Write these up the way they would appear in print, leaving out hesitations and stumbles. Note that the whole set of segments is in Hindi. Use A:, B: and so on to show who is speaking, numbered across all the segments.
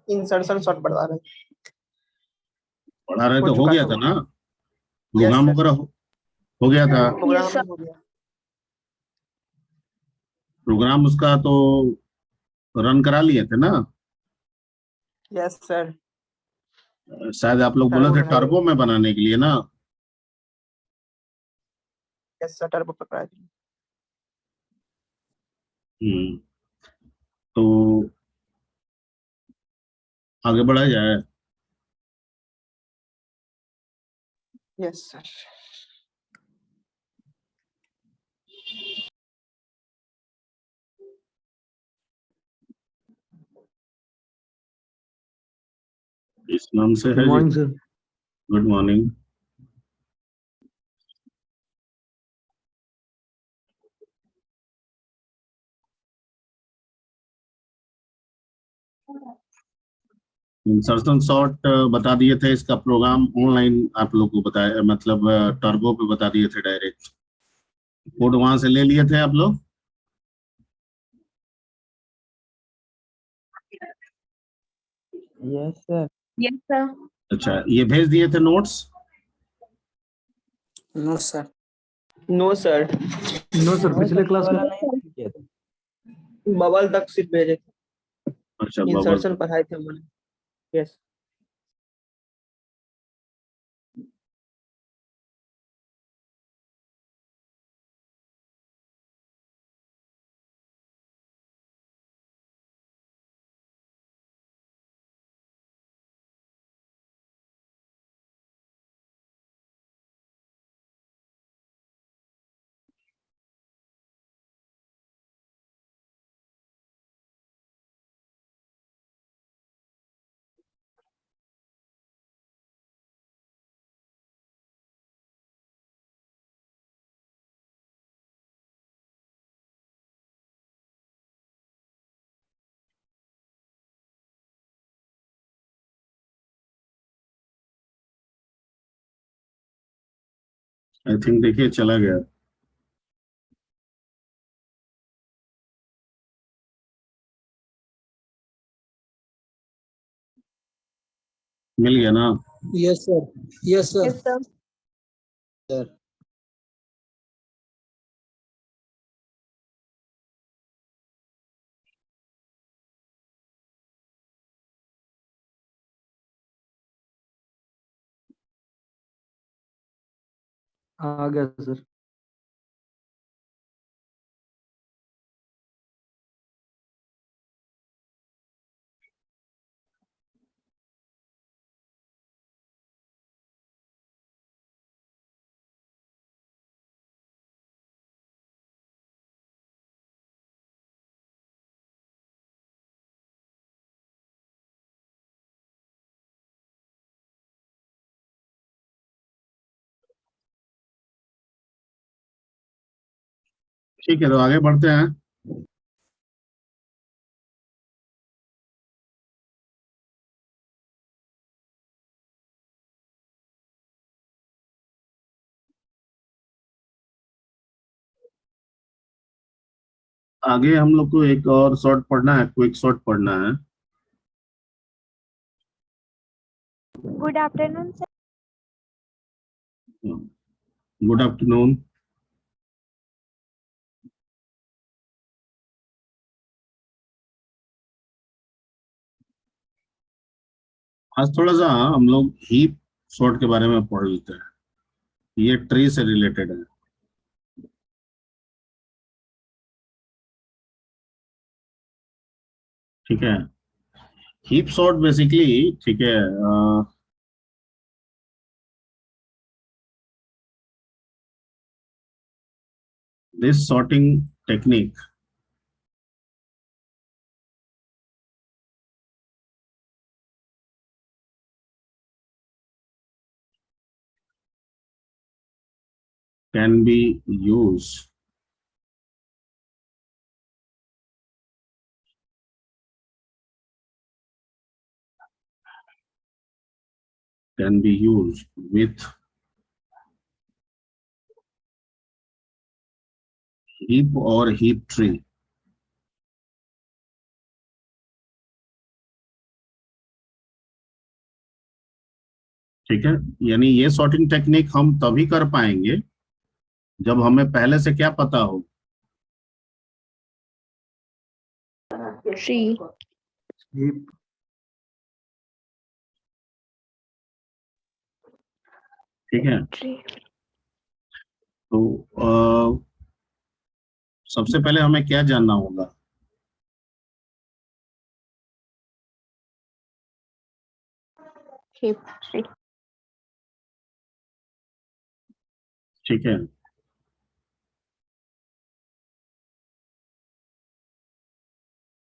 A: इंसर्शन शॉर्ट बढ़ा रहे
B: पढ़ा रहे
A: हो
B: तो हो
A: चुका
B: गया
A: था
B: था
A: वो।
B: ना,
A: यस
B: प्रोग्राम
A: सर,
B: वगैरह हो गया था।
A: Programme
C: Yes, sir.
A: हो गया।
B: प्रोग्राम उसका तो रन करा लिए थे ना,
A: यस सर,
B: शायद आप लोग बोले
A: टर्बो
B: थे
A: बना
B: टर्बो में बनाने के लिए ना।
A: यस सर, टर्बो पकड़ा दिया।
B: हम्म, तो आगे बढ़ा जाए।
A: Yes sir.
B: इस नाम से है
D: गुड
B: जी।
D: Morning sir.
B: Good morning. Insertion shot बता दिए थे, इसका प्रोग्राम ऑनलाइन आप लोग को बताया, मतलब टर्बो पे बता दिए थे डायरेक्ट। कोड वहां से ले लिए थे आप लोग।
E: Yes sir.
C: Yes, sir.
B: अच्छा, ये भेज दिए थे notes.
E: No sir.
A: No sir,
D: no sir, पिछले क्लास में
E: वाला नहीं किया था।
A: बबल तक सिर्फ भेजे थे,
B: अच्छा, बबल।
A: इंसर्शन पढ़ाए थे उन्होंने। यस।
B: आई थिंक देखिए चला गया। मिल गया ना।
E: Yes sir. Yes sir.
C: Yes, sir.
E: Sir
D: आ गया सर।
B: ठीक है, तो आगे बढ़ते हैं। आगे हम लोग को एक और शॉर्ट पढ़ना है, क्विक शॉर्ट पढ़ना है।
C: Good afternoon, sir.
B: Good afternoon. आज थोड़ा सा हम लोग हीप शॉर्ट के बारे में पढ़ लेते हैं। ये ट्री से रिलेटेड है। ठीक है, हीप सॉर्ट बेसिकली, ठीक है, this sorting technique can be used with heap or heap tree. ठीक है, यानी ये सॉर्टिंग टेक्निक हम तभी कर पाएंगे जब हमें पहले से क्या पता हो।
C: Tree.
D: heap,
B: ठीक है,
C: Tree.
B: तो सबसे पहले हमें क्या जानना होगा?
C: Heap. Tree.
B: ठीक है,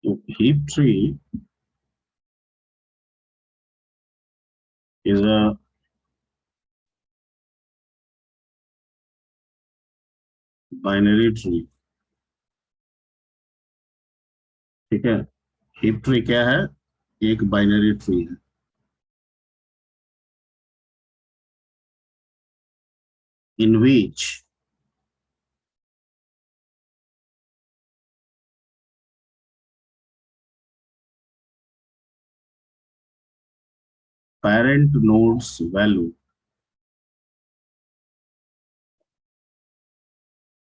B: तो heap tree is a binary tree। ठीक है, heap tree क्या है? एक बाइनरी ट्री है। in which parent node's value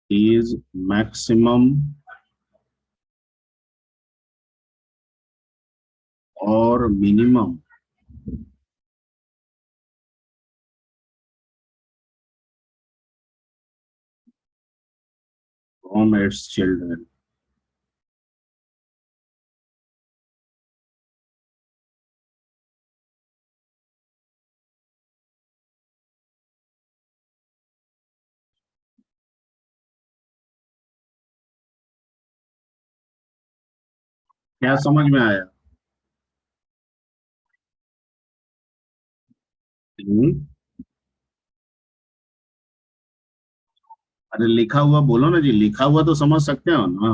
B: is maximum or minimum from its children। क्या समझ में आया? हम्म? अरे लिखा हुआ बोलो ना जी, लिखा हुआ तो समझ सकते हो ना।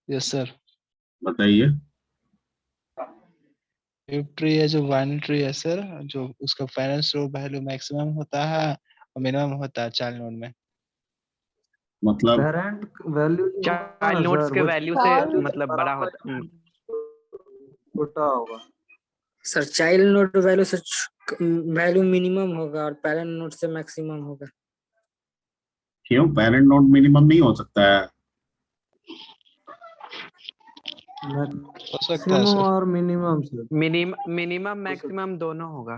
F: Yes sir.
B: बताइए।
F: हीप ट्री है जो बाइनरी ट्री है सर, जो उसका पेरेंट्स रो वैल्यू मैक्सिमम होता है और मिनिमम होता है चाइल्ड नोड में।
B: मतलब
D: parent value जो होगा ना
G: चाइल्ड नोड्स
D: सर
G: के
D: वो
G: वैल्यू से
C: All.
G: मतलब बड़ा होता है।
D: छोटा होगा।
E: सर चाइल्ड नोड वैल्यू से वैल्यू मिनिमम होगा और पेरेंट नोड से मैक्सिमम होगा।
B: क्यों पेरेंट नोड मिनिमम नहीं हो सकता है?
F: हो सकता है
D: मैक्सिमम
F: सर।
D: और मिनिमम सर।
G: मिनिमम मैक्सिमम दोनों होगा।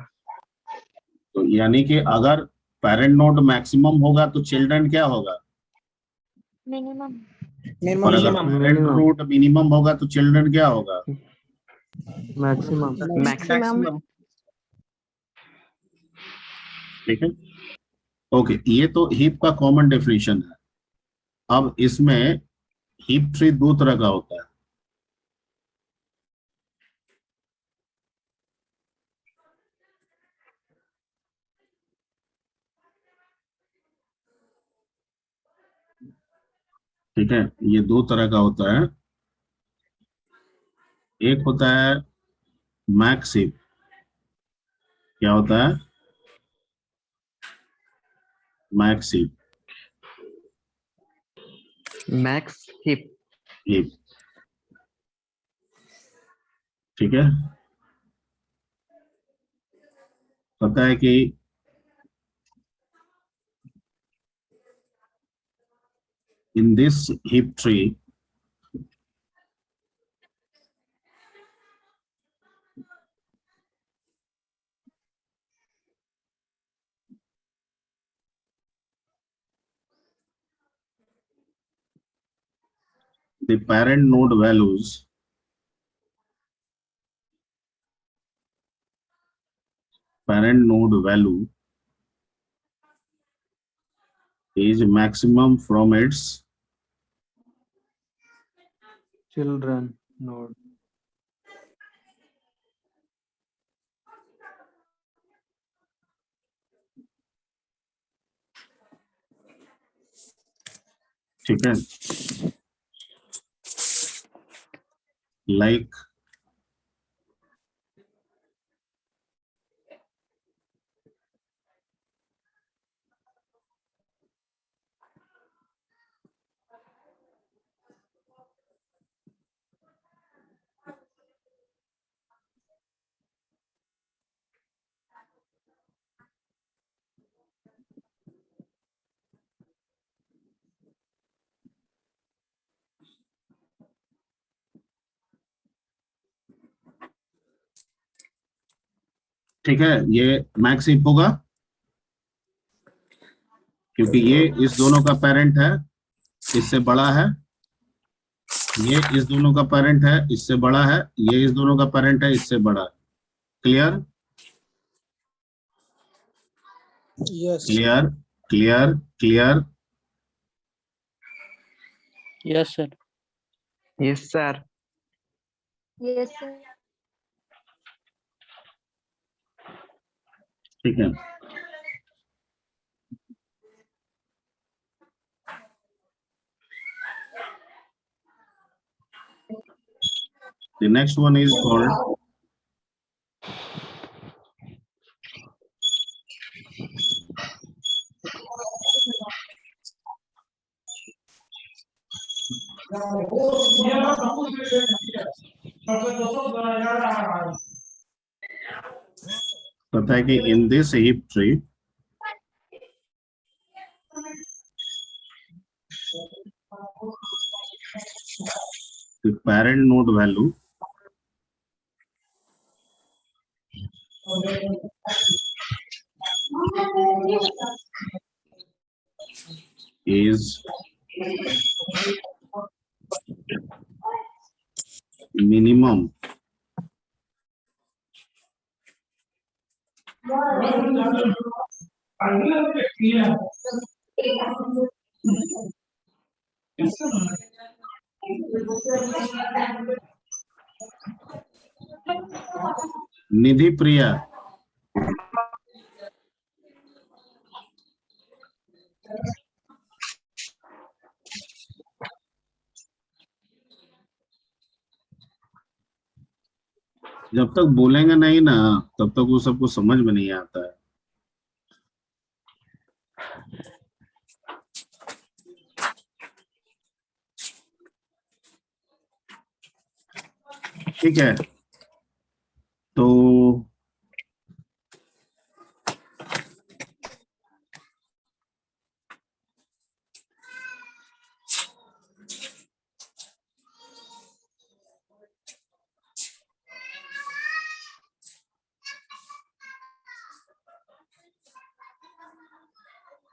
B: तो यानी कि अगर पेरेंट नोड मैक्सिमम होगा तो चिल्ड्रन क्या होगा?
C: Minimum.
B: और अगर
E: minimum
B: parent
D: minimum
B: node minimum होगा तो चिल्ड्रन क्या होगा?
D: Maximum
C: Maximum.
B: ठीक है, ओके, ये तो हीप का कॉमन डेफिनेशन है। अब इसमें हीप ट्री दो तरह का होता है। ठीक है, ये दो तरह का होता है। एक होता है मैक्स हीप। क्या होता है? Max heap.
G: Max heap.
B: Heap, ठीक है, पता है कि in this heap tree the parent node value is maximum from its
D: children node।
B: ठीक है, लाइक ठीक है, ये मैक्स हीप होगा क्योंकि ये इस दोनों का पेरेंट है, इससे बड़ा है, ये इस दोनों का पेरेंट है, इससे बड़ा है, ये इस दोनों का पेरेंट है, इससे बड़ा है। Clear? Clear clear clear?
A: Yes, sir.
G: Yes sir.
C: Yes, sir.
B: ठीक है, the next one is called पता है कि in this heap tree the parent node value is minimum निधि प्रिया। जब तक बोलेंगे नहीं ना तब तक वो सबको समझ में नहीं आता है। ठीक है, तो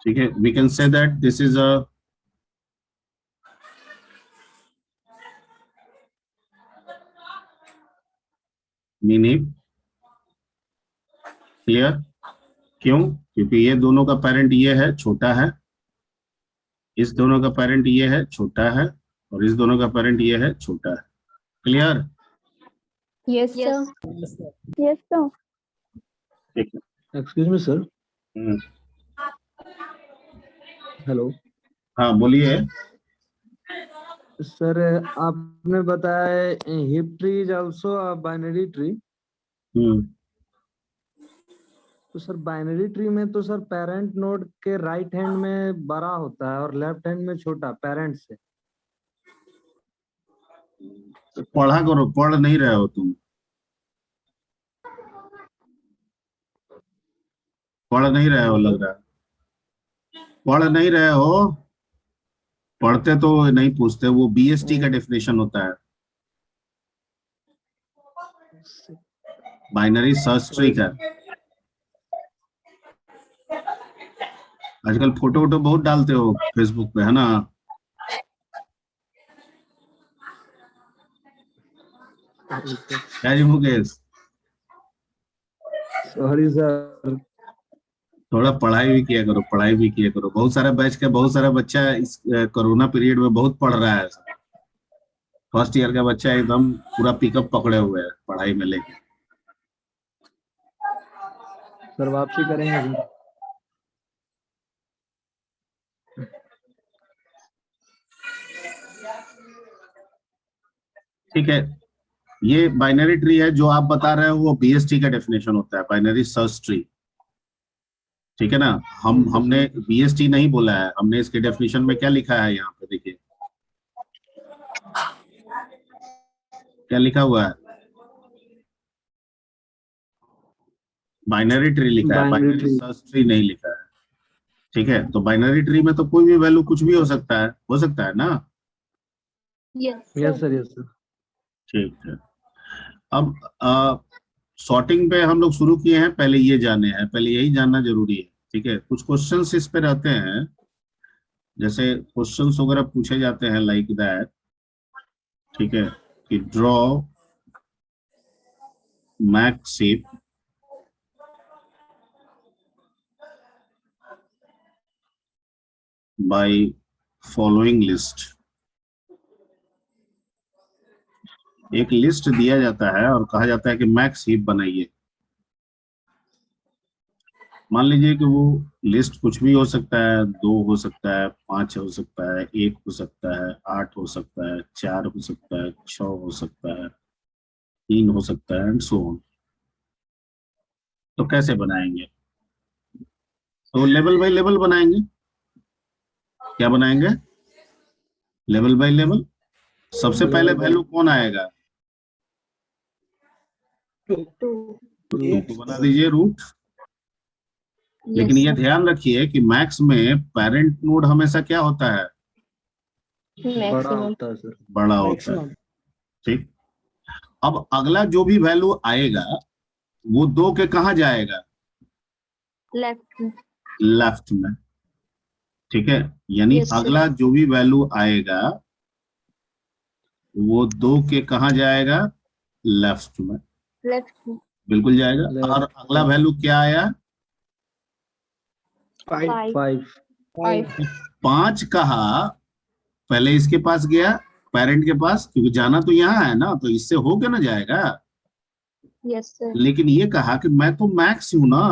B: ठीक है, we can say that this is a mini। Clear? क्यों? क्योंकि ये दोनों का पेरेंट ये है, छोटा है, इस दोनों का पेरेंट ये है, छोटा है, और इस दोनों का पेरेंट ये है, छोटा है। Clear?
C: Yes, sir. Yes, sir.
B: ठीक है।
D: Excuse me sir. हेलो
B: हाँ बोलिए।
D: सर, आपने बताया hip tree is also a binary tree. तो सर बाइनरी ट्री में तो सर पेरेंट नोड के राइट हैंड में बड़ा होता है और लेफ्ट हैंड में छोटा, पेरेंट से।
B: पढ़ा करो, पढ़ नहीं रहे हो तुम, पढ़ नहीं रहे हो लग रहा है, पढ़ नहीं रहे हो। पढ़ते तो नहीं पूछते, वो बीएसटी का डेफिनेशन होता है, बाइनरी सर्च ट्री का। आजकल फोटो वोटो बहुत डालते हो फेसबुक पे, है ना? क्या जी मुकेश?
D: Sorry sir.
B: थोड़ा पढ़ाई भी किया करो, पढ़ाई भी किया करो। बहुत सारा बैच का बहुत सारा बच्चा इस कोरोना पीरियड में बहुत पढ़ रहा है। फर्स्ट ईयर का बच्चा एकदम पूरा पिकअप पकड़े हुए है पढ़ाई में लेके।
D: सर वापसी करेंगे सर।
B: ठीक है, ये बाइनरी ट्री है जो आप बता रहे हो, वो बीएसटी का डेफिनेशन होता है, बाइनरी सर्च ट्री। ठीक है ना? हमने बीएसटी नहीं बोला है, हमने इसके डेफिनेशन में क्या लिखा है यहाँ पे देखिए, क्या लिखा हुआ है? बाइनरी ट्री लिखा है, बाइनरी सर्च ट्री नहीं लिखा है। ठीक है, तो बाइनरी ट्री में तो कोई भी वैल्यू कुछ भी हो सकता है ना?
C: Yes,
D: yes sir, yes sir.
B: ठीक है, अब सॉर्टिंग पे हम लोग शुरू किए हैं, पहले ये जाने हैं, पहले यही जानना जरूरी है, ठीक है। कुछ क्वेश्चंस इस पे रहते हैं, जैसे क्वेश्चंस वगैरह पूछे जाते हैं लाइक दैट, ठीक है, कि draw max shape by following list. एक लिस्ट दिया जाता है और कहा जाता है कि मैक्स हीप बनाइए। मान लीजिए कि वो लिस्ट कुछ भी हो सकता है, 2 हो सकता है, 5 हो सकता है, 1 हो सकता है, 8 हो सकता है, 4 हो सकता है, 6 हो सकता है, 3 हो सकता है, एंड सो ऑन। तो कैसे बनाएंगे? तो लेवल बाय लेवल बनाएंगे। क्या बनाएंगे? Level by level. सबसे पहले वैल्यू कौन आएगा?
A: 2
B: 2 को बना दीजिए रूट। लेकिन ये ध्यान रखिए कि मैक्स में पेरेंट नोड हमेशा क्या होता है?
D: बड़ा होता है सर।
B: बड़ा होता है, ठीक। अब अगला जो भी वैल्यू आएगा वो 2 के कहाँ जाएगा? लेफ्ट में, ठीक है। यानी
C: Yes, sir.
B: अगला जो भी वैल्यू आएगा वो 2 के कहाँ जाएगा? लेफ्ट में, बिल्कुल जाएगा।
D: Left.
B: और अगला वैल्यू क्या आया?
A: 5
D: 5
B: 5 कहा, पहले इसके पास गया, पेरेंट के पास, क्योंकि जाना तो यहाँ है ना, तो इससे होके ना जाएगा।
C: Yes, sir.
B: लेकिन ये कहा कि मैं तो मैक्स हूं ना,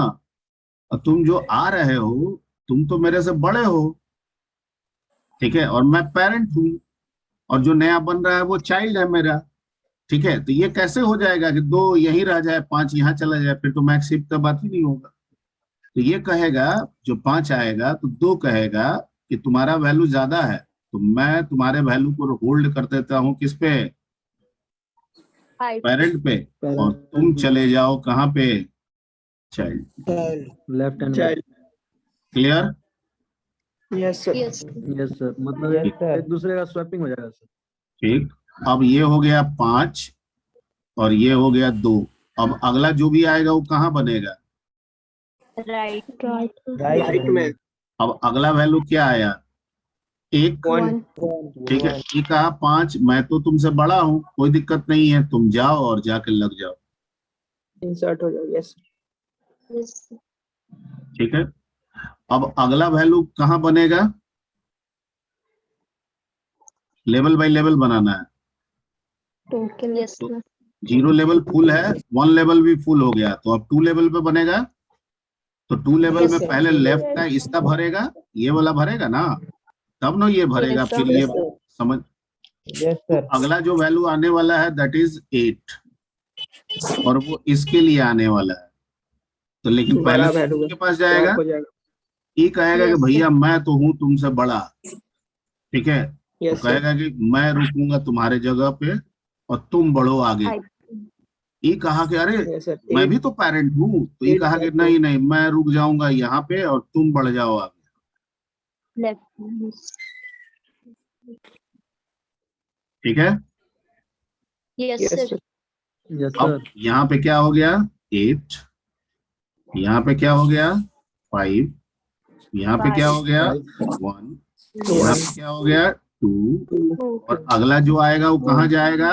B: और तुम जो आ रहे हो तुम तो मेरे से बड़े हो, ठीक है, और मैं पेरेंट हूं, और जो नया बन रहा है वो चाइल्ड है मेरा, ठीक है। तो ये कैसे हो जाएगा कि 2 यहीं रह जाए, 5 यहाँ चला जाए? फिर तो मैक्स शिफ्ट का बात ही नहीं होगा। तो ये कहेगा, जो 5 आएगा तो 2 कहेगा कि तुम्हारा वैल्यू ज्यादा है, तो मैं तुम्हारे वैल्यू को होल्ड कर देता हूँ किस पे?
C: 5.
B: पेरेंट पे, और तुम चले जाओ कहाँ पे? Child.
D: Left hand.
A: Child.
B: Clear?
A: Yes sir.
C: Yes.
D: Yes sir, मतलब एक दूसरे का स्वैपिंग हो जाएगा सर।
B: ठीक। अब ये हो गया 5 और ये हो गया 2। अब अगला जो भी आएगा वो कहाँ बनेगा?
C: Right.
A: राइट में
B: अब अगला वैल्यू क्या आया? 1।
A: 1
B: ठीक है। ये कहा 5, मैं तो तुमसे बड़ा हूँ, कोई दिक्कत नहीं है, तुम जाओ और जाके लग जाओ,
A: इंसर्ट हो जाएगा। Yes
C: Yes.
B: ठीक है। अब अगला वैल्यू कहाँ बनेगा? लेवल बाय लेवल बनाना है।
C: Yes, sir.
B: 0 लेवल फुल है, 1 लेवल भी फुल हो गया, तो अब 2 लेवल पे बनेगा। तो 2 लेवल में पहले लेफ्ट का इसका भरेगा, ये वाला भरेगा ना, तब ना ये भरेगा,
C: Yes, sir.
B: फिर ये समझ। तो अगला जो वैल्यू आने वाला है दैट इज 8, और वो इसके लिए आने वाला है। तो लेकिन पहले
A: बड़ा
B: तो
A: वैल्यू
B: इसके पास जाएगा,
A: हो जाएगा।
B: ये कहेगा कि
C: Yes,
B: भैया मैं तो हूं तुमसे बड़ा, ठीक है। तो
A: यस सर।
B: कहेगा कि मैं रुकूंगा तुम्हारे जगह पे और तुम बढ़ो आगे।
C: I-
B: ये कहा कि अरे
A: यस सर।
B: मैं भी तो पेरेंट हूँ, तो ये
A: 8
B: कहा कि नहीं नहीं, मैं रुक जाऊंगा यहाँ पे और तुम बढ़ जाओ आगे,
C: Left. Yes.
B: ठीक है।
C: Yes,
A: yes
C: sir.
A: Sir.
D: Yes
B: अब
D: सर।
B: यहाँ पे क्या हो गया? 8। यहाँ पे क्या हो गया? 5। यहाँ पे क्या हो गया? 1। यहाँ पे क्या हो गया? 2। और अगला जो आएगा वो कहाँ जाएगा?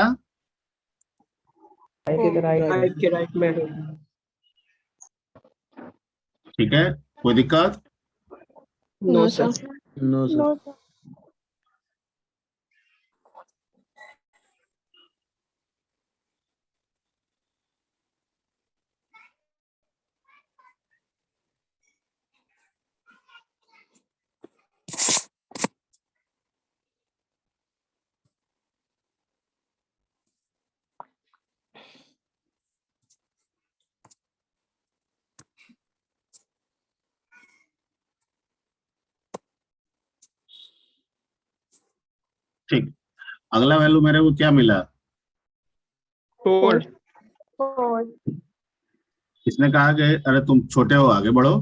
A: राइट के राइट में है।
B: ठीक है, कोई दिक्कत?
A: No sir.
D: No sir.
B: ठीक। अगला वैल्यू मेरे को क्या मिला?
A: 4
C: 4.
B: इसने कहा कि अरे तुम छोटे हो, आगे बढ़ो।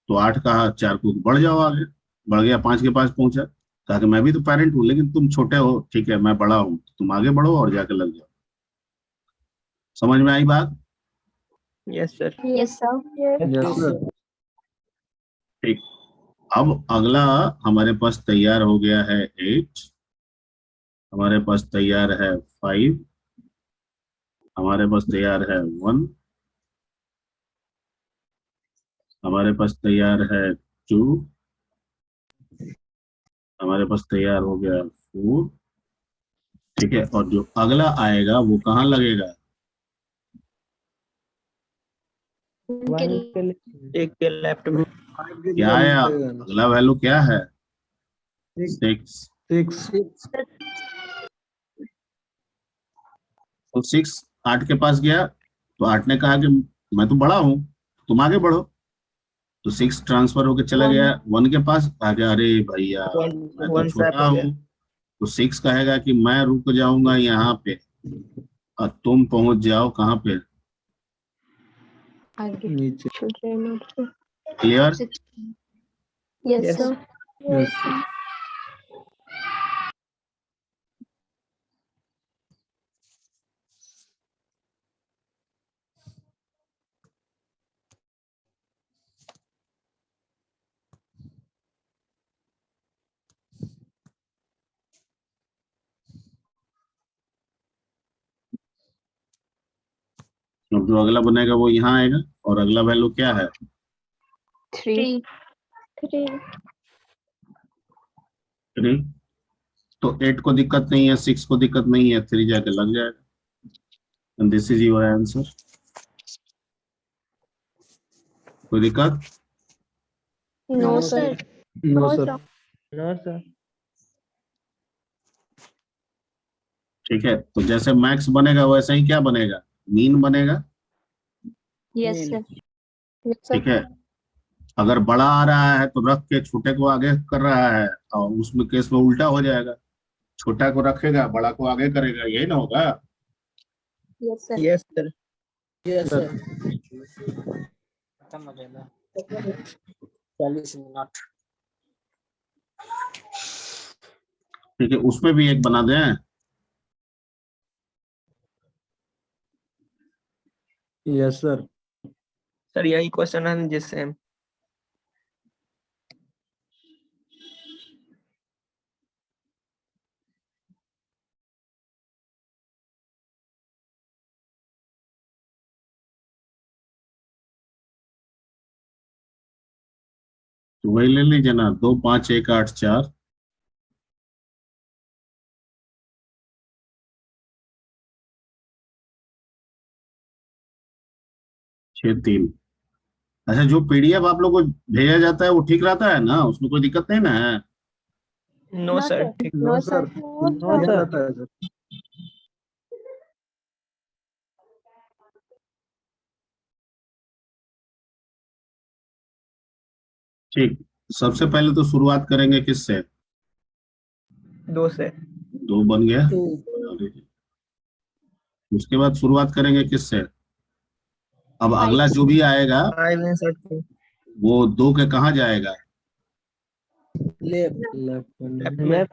B: तो 8 कहा, 4 को बढ़ जाओ आगे, बढ़ गया, 5 के पास पहुंचा। कहा कि मैं भी तो पेरेंट हूँ, लेकिन तुम छोटे हो, ठीक है, मैं बड़ा हूँ, तुम आगे बढ़ो और जाके लग जाओ। समझ में आई बात?
A: Yes, sir.
C: Yes, sir.
D: Yes sir.
B: ठीक, अब अगला हमारे पास तैयार हो गया है 8, हमारे पास तैयार है 5, हमारे पास तैयार है 1, हमारे पास तैयार है 2, हमारे पास तैयार हो गया 4। ठीक है, और जो अगला आएगा वो कहाँ लगेगा?
A: एक के लेफ्ट में।
B: क्या आया? अगला वैल्यू क्या है? 6।
D: 6।
B: तो 6 8 के पास गया, तो 8 ने कहा कि मैं तो बड़ा हूं, तुम आगे बढ़ो। तो 6 ट्रांसफर होके चला गया 1 के पास, कहा कि अरे भैया मैं तो
A: वन
B: छोटा
A: स्वैप हो गया।
B: हूँ। तो 6 कहेगा कि मैं रुक जाऊंगा यहाँ पे और तुम पहुंच जाओ कहाँ पे?
C: आगे।
D: नीचे।
B: Clear?
C: Yes,
A: Yes.
C: sir.
D: Yes.
B: अब जो अगला बनेगा वो यहाँ आएगा, और अगला वैल्यू क्या है?
C: 3.
B: 3। तो 8 को दिक्कत नहीं है, 6 को दिक्कत नहीं है, 3 जाके लग जाएगा। And this is your answer. कोई दिक्कत?
C: No, sir.
D: No sir.
A: No sir.
B: ठीक है, तो जैसे मैक्स बनेगा वैसे ही क्या बनेगा? मीन बनेगा।
C: Yes, sir. Yes, sir.
B: ठीक है, अगर बड़ा आ रहा है तो रख के छोटे को आगे कर रहा है, और उसमें केस में उल्टा हो जाएगा, छोटा को रखेगा बड़ा को आगे करेगा, यही ना होगा?
C: Yes, sir.
A: Yes sir.
E: Yes
D: sir.
E: खत्म हो जाएगा 40 मिनट।
B: ठीक है, उसमें भी एक बना दें।
D: Yes sir.
A: सर यही क्वेश्चन है जिससे हम
B: तो वही ले लीजिए ना, 2 5 1 8 4। छः 3। अच्छा, जो पीडीएफ आप लोग को भेजा जाता है वो ठीक रहता है ना, उसमें कोई दिक्कत नहीं ना है?
A: No sir. ठीक।
D: No sir.
A: नो
D: किया
A: सर।
D: जाता है सर।
B: ठीक, सबसे पहले तो शुरुआत करेंगे किससे?
A: 2 से।
B: 2 बन गया।
E: 2
B: उसके बाद शुरुआत करेंगे किससे? अब अगला जो भी आएगा
A: 5 इंसर्ट करो।
B: वो 2 के कहाँ जाएगा?
E: लेफ्ट
A: लेफ्ट में।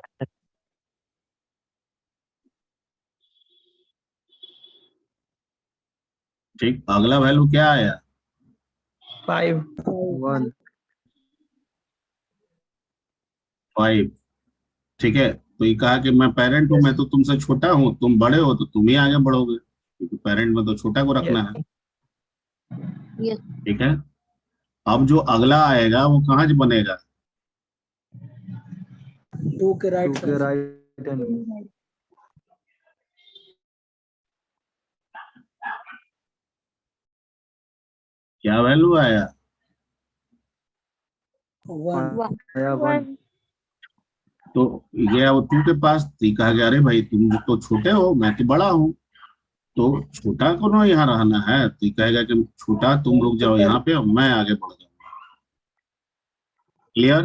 B: ठीक, अगला वैल्यू क्या आया?
A: 5।
D: 1।
B: 5। ठीक है, तो ये कहा कि मैं पेरेंट हूं, मैं तो तुमसे छोटा हूं, तुम बड़े हो तो तुम ही आगे बढ़ोगे, क्योंकि पेरेंट में तो छोटा को रखना है।
C: Yes.
B: ठीक है, अब जो अगला आएगा वो कहाँ से बनेगा?
E: 2 के
D: 2
E: राइट
D: के राइट हैंड में।
B: क्या वैल्यू आया?
E: 1
D: आया 1।
B: तो गया वो 2 के पास, तो ये कहा गया अरे भाई तुम तो छोटे हो, मैं तो बड़ा हूँ, तो छोटा को ना यहाँ रहना है, तो ये कहेगा कि छोटा तुम रुक जाओ यहाँ पे और मैं आगे बढ़ जाऊंगा। Clear?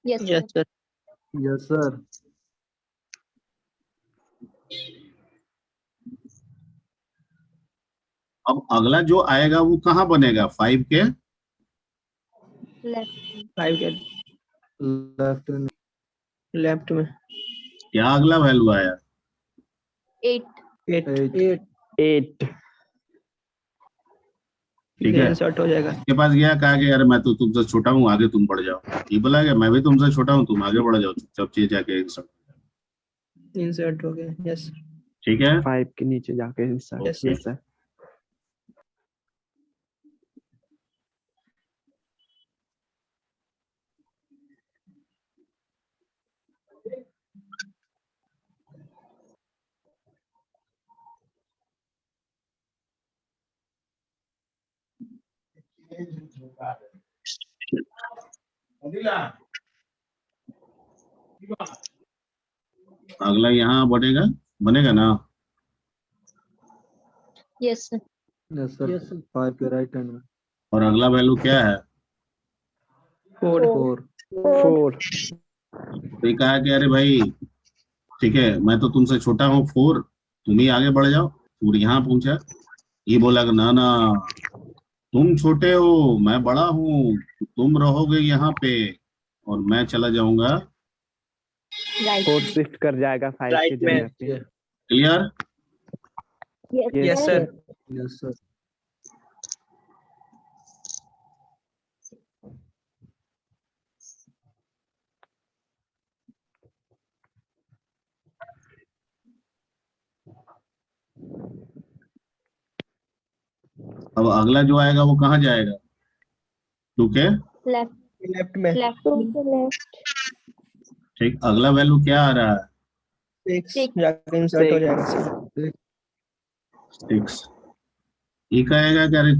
C: Yes, sir.
A: Yes sir.
D: Yes sir.
B: अब अगला जो आएगा वो कहाँ बनेगा? 5 के
C: Left.
A: 5 के
D: लेफ्ट हैंड।
A: लेफ्ट में।
B: क्या अगला वैल्यू आया?
C: 8.
A: 8।
E: 8
G: 8
B: ठीक है,
A: इंसर्ट हो जाएगा।
B: के पास गया, कहा कि यार मैं तो तुमसे छोटा हूँ, आगे तुम बढ़ जाओ। ये बोला कि मैं भी तुमसे छोटा हूँ, तुम आगे बढ़ जाओ, चुपचाप चीज जाके insert।
A: इंसर्ट हो गया। यस
B: ठीक है,
G: 5 के नीचे जाके इंसर्ट।
A: Yes
G: yes sir.
B: अगला यहाँ बढ़ेगा, बनेगा ना?
C: Yes, sir.
D: यस सर 5 के राइट हैंड में
B: और अगला वैल्यू क्या है?
A: 4
D: 4।
G: 4।
B: तो ये कहा कि अरे भाई ठीक है, मैं तो तुमसे छोटा हूँ 4, तुम ही आगे बढ़ जाओ। 4 यहाँ पहुंचा, ये बोला कि ना ना, तुम छोटे हो, मैं बड़ा हूँ, तो तुम रहोगे यहाँ पे और मैं चला जाऊंगा।
C: Right.
G: 4 शिफ्ट कर जाएगा 5 के
A: राइट में।
G: जगह पे।
B: Clear?
C: Yes,
A: yes
C: sir.
A: Sir.
D: Yes sir.
B: अब अगला जो आएगा वो कहाँ जाएगा? 2 के
C: Left.
A: लेफ्ट में।
C: Left. To the left.
B: ठीक, अगला वैल्यू क्या आ रहा है?
A: 6 जाके इंसर्ट हो
G: 6।
A: जाएगा सर।
B: 6। ये कहेगा कि अरे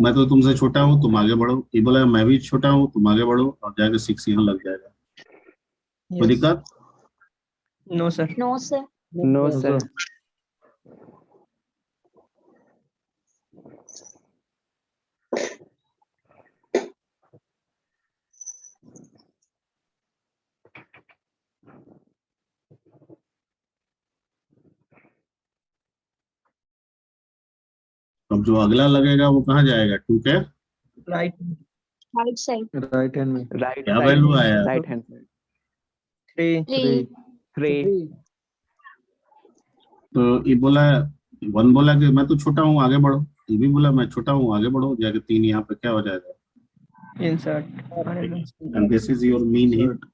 B: मैं तो तुमसे छोटा हूँ, तुम आगे बढ़ो। ये बोला मैं भी छोटा हूँ, तुम आगे बढ़ो, और जाके 6 यहाँ लग जाएगा। कोई
A: यस।
B: दिक्कत?
A: No sir.
C: No, sir.
G: No
D: no
G: sir.
D: Sir.
B: अब जो अगला लगेगा वो कहाँ जाएगा? 2 के
A: right.
C: Right side.
D: Right hand में
G: राइट
B: क्या
G: साइड।
B: वैल्यू आया?
G: Right hand side.
A: 3
C: Three.
G: 3।
B: तो ये बोला 1 बोला कि मैं तो छोटा हूँ, आगे बढ़ो। ये भी बोला मैं छोटा हूँ, आगे बढ़ो, जाके 3 यहाँ पे क्या हो जाएगा?
A: Insert.
B: And this is your mean hit.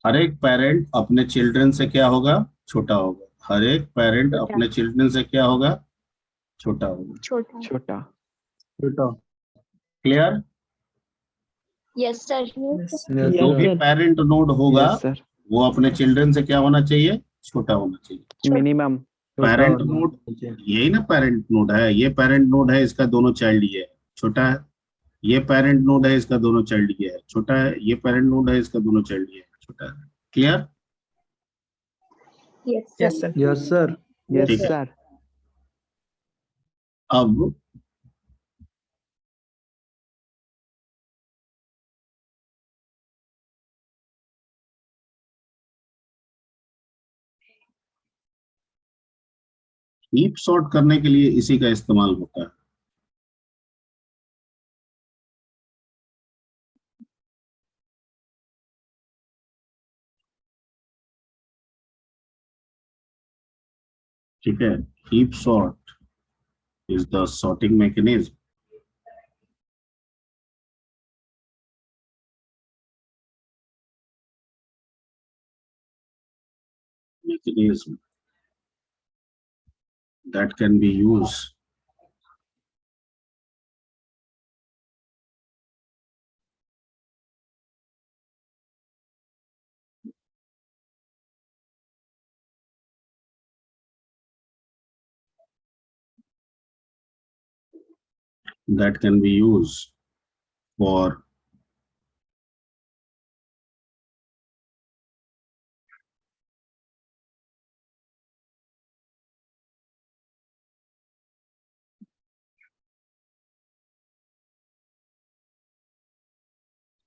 B: हर एक पेरेंट अपने चिल्ड्रन से क्या होगा? छोटा होगा। हर एक पेरेंट
C: छोटा।
B: अपने चिल्ड्रन से क्या होगा? छोटा होगा।
C: Chota.
G: छोटा।
D: छोटा।
B: क्लियर?
C: Yes, sir.
A: यस
B: जो भी पेरेंट नोड होगा
G: यस सर।
B: वो अपने चिल्ड्रन से क्या होना चाहिए? छोटा होना चाहिए।
G: मिनिमम।
B: पेरेंट नोड, यही ना पेरेंट नोड है। ये पेरेंट नोड है, इसका दोनों चाइल्ड ये है, छोटा है। ये पेरेंट नोड है, इसका दोनों चाइल्ड ये है, छोटा है। ये पेरेंट नोड है, इसका दोनों चाइल्ड ये है, छोटा है। Clear?
C: Yes, sir.
A: Yes sir.
D: Yes sir.
G: Yes
B: ठीक है।
G: सर।
B: अब हीप सॉर्ट करने के लिए इसी का इस्तेमाल होता है। ठीक है, heap sort is the sorting mechanism that can be used for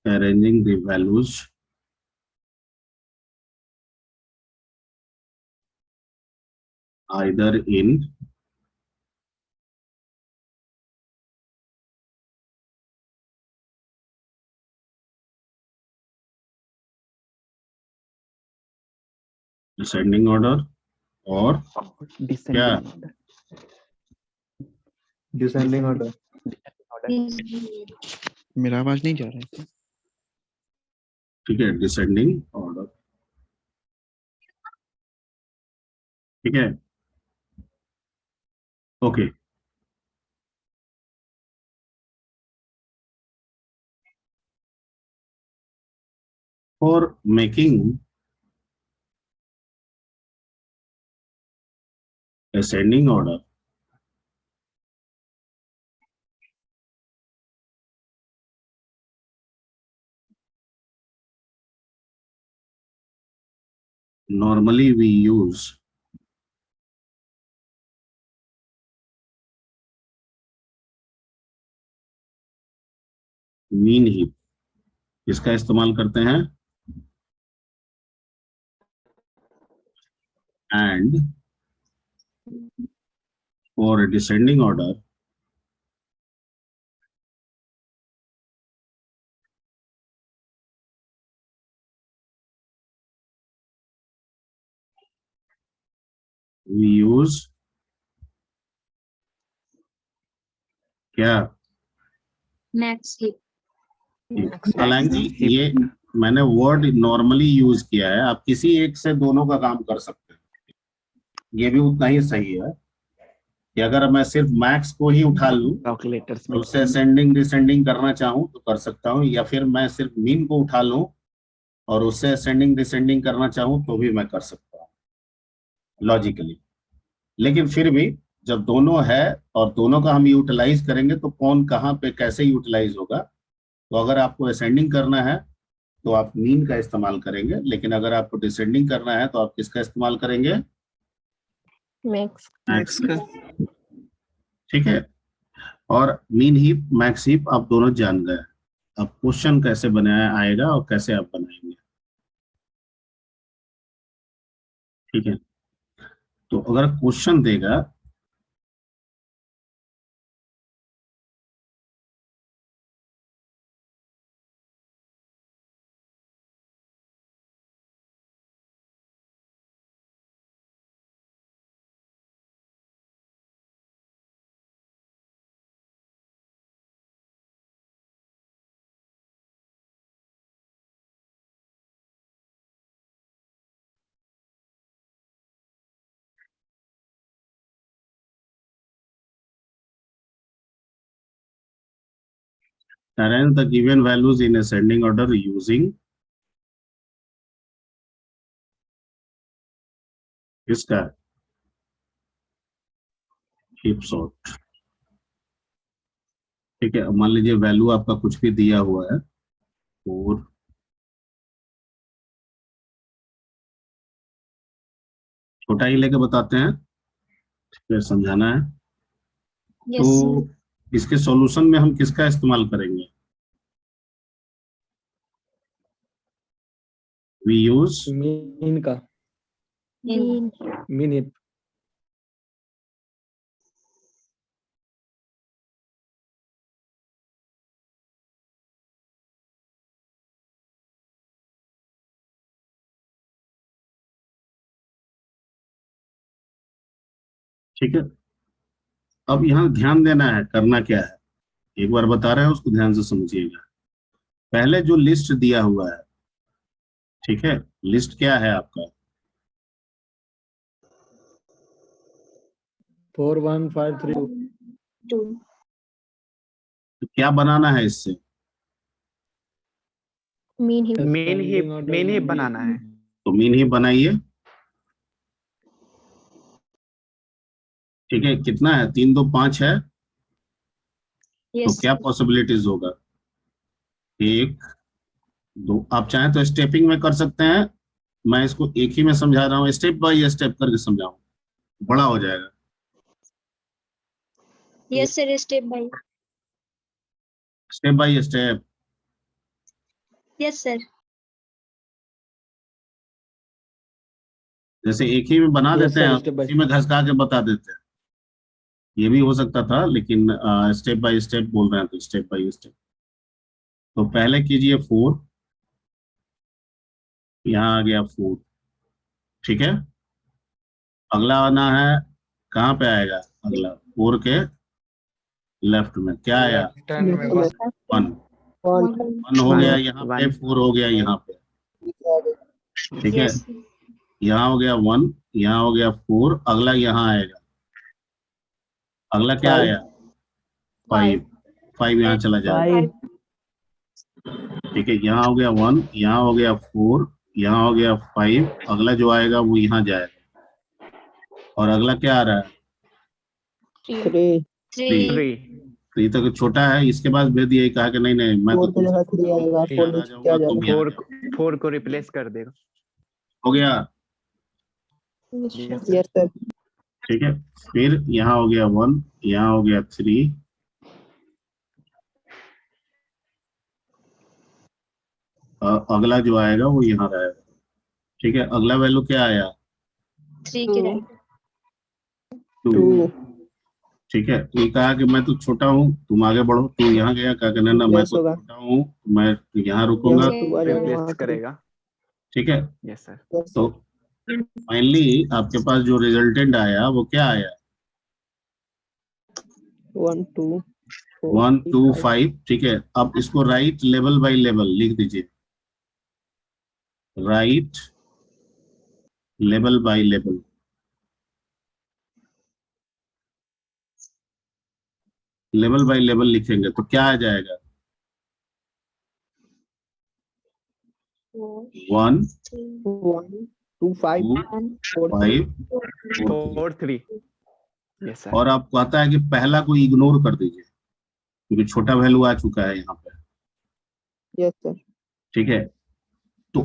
B: arranging the values either in descending order और क्या
G: डिसेंडिंग
D: डिसेंडिंग
G: ऑर्डर
D: ऑर्डर।
G: मेरा आवाज नहीं जा रहा है।
B: ठीक है, डिसेंडिंग ऑर्डर। ठीक है, okay. For making ascending order, normally we use mean heap। इसका इस्तेमाल करते हैं। and for a descending order we use क्या?
C: Max heap.
B: हालांकि ये मैंने वर्ड नॉर्मली यूज किया है, आप किसी एक से दोनों का काम कर सकते हैं। ये भी उतना ही सही है कि अगर मैं सिर्फ मैक्स को ही उठा लूं
G: कैलकुलेटर्स में
B: और उससे असेंडिंग डिसेंडिंग करना चाहूं तो कर सकता हूं, या फिर मैं सिर्फ मीन को उठा लूं और उससे असेंडिंग डिसेंडिंग करना चाहूं तो भी मैं कर सकता हूं लॉजिकली। लेकिन फिर भी जब दोनों है और दोनों का हम यूटिलाइज करेंगे तो कौन कहाँ पे कैसे यूटिलाइज होगा। तो अगर आपको असेंडिंग करना है तो आप मीन का इस्तेमाल करेंगे, लेकिन अगर आपको डिसेंडिंग करना है तो आप किसका इस्तेमाल करेंगे?
C: मैक्स।
B: मैक्स का। ठीक है, और मीन हीप मैक्स हीप आप दोनों जान गए। अब क्वेश्चन कैसे बनाया आएगा और कैसे आप बनाएंगे। ठीक है, तो अगर क्वेश्चन देगा arrange the given values in ascending order using इसका हीप सॉर्ट। ठीक है, अब मान लीजिए वैल्यू आपका कुछ भी दिया हुआ है और छोटा ही लेके बताते हैं, फिर समझाना है।
C: यस
B: तो इसके सॉल्यूशन में हम किसका इस्तेमाल करेंगे? वी यूज
D: मीन का।
C: मीन।
D: Mean hip.
B: ठीक है, अब यहाँ ध्यान देना है करना क्या है, एक बार बता रहे हैं उसको ध्यान से समझिएगा। पहले जो लिस्ट दिया हुआ है, ठीक है, लिस्ट क्या है आपका?
D: 4 1 5 3
C: 2।
B: तो क्या बनाना है इससे?
C: Mean hip.
G: मेन ही बनाना है।
B: तो मीन ही बनाइए। ठीक है, कितना है? 3 2 5 है। तो
C: यस।
B: क्या पॉसिबिलिटीज होगा? 1 2। आप चाहें तो स्टेपिंग में कर सकते हैं, मैं इसको एक ही में समझा रहा हूँ, स्टेप बाय स्टेप करके समझाऊं, बड़ा हो जाएगा।
C: Yes sir, step by.
B: Step by step.
C: Yes sir.
B: जैसे एक ही में बना
D: Yes,
B: देते
D: sir,
B: हैं,
D: step by
B: इसी में घसका के बता देते हैं, ये भी हो सकता था, लेकिन स्टेप बाय स्टेप बोल रहे हैं तो स्टेप बाय स्टेप। तो पहले कीजिए 4, यहाँ आ गया 4। ठीक है, अगला आना है, कहाँ पे आएगा अगला? 4 के लेफ्ट में क्या आया?
E: लेफ्ट हैंड में
B: 1 हो गया यहाँ पे, 4 हो गया यहाँ पे, ठीक है।
C: Yes.
B: यहाँ हो गया 1, यहाँ हो गया 4, अगला यहाँ आएगा, अगला क्या आया? 5 यहाँ चला जाएगा, ठीक है। यहाँ हो गया 1, यहाँ हो गया 4, यहाँ हो गया 5, अगला जो आएगा वो यहाँ जाएगा, और अगला क्या आ रहा है?
C: 3.
B: 3 तक छोटा है, इसके बाद भेद यही कहा कि नहीं नहीं मैं तो तुमसे आ जाऊंगा, तुम यहाँ जाओ।
G: 4 को रिप्लेस कर देगा।
B: हो गया,
C: Yes, sir.
B: ठीक है। फिर यहाँ हो गया 1, यहाँ हो गया 3, अगला जो आएगा वो यहाँ रहेगा, ठीक है। अगला वैल्यू क्या आया?
C: 3 के right.
B: 2, ठीक है। ये कहा कि मैं तो छोटा हूँ, तुम आगे बढ़ो, तू यहाँ गया, कहा कि ना ना मैं तो छोटा हूँ, मैं यहाँ रुकूंगा,
G: रिप्लेस करेगा।
B: ठीक है।
G: Yes sir.
B: तो फाइनली आपके पास जो रिजल्टेंट आया वो क्या आया?
A: 1 2
B: 1 2 5, ठीक है। अब इसको राइट लेवल बाय लेवल लिख दीजिए, right level by level. Level by level लिखेंगे तो क्या आ जाएगा? 1
A: 2 5
B: 2 5
G: 4 3। Yes sir.
B: और आप कहता है कि पहला को इग्नोर कर दीजिए क्योंकि छोटा वैल्यू आ चुका है यहाँ पे,
A: यस सर।
B: ठीक है। तो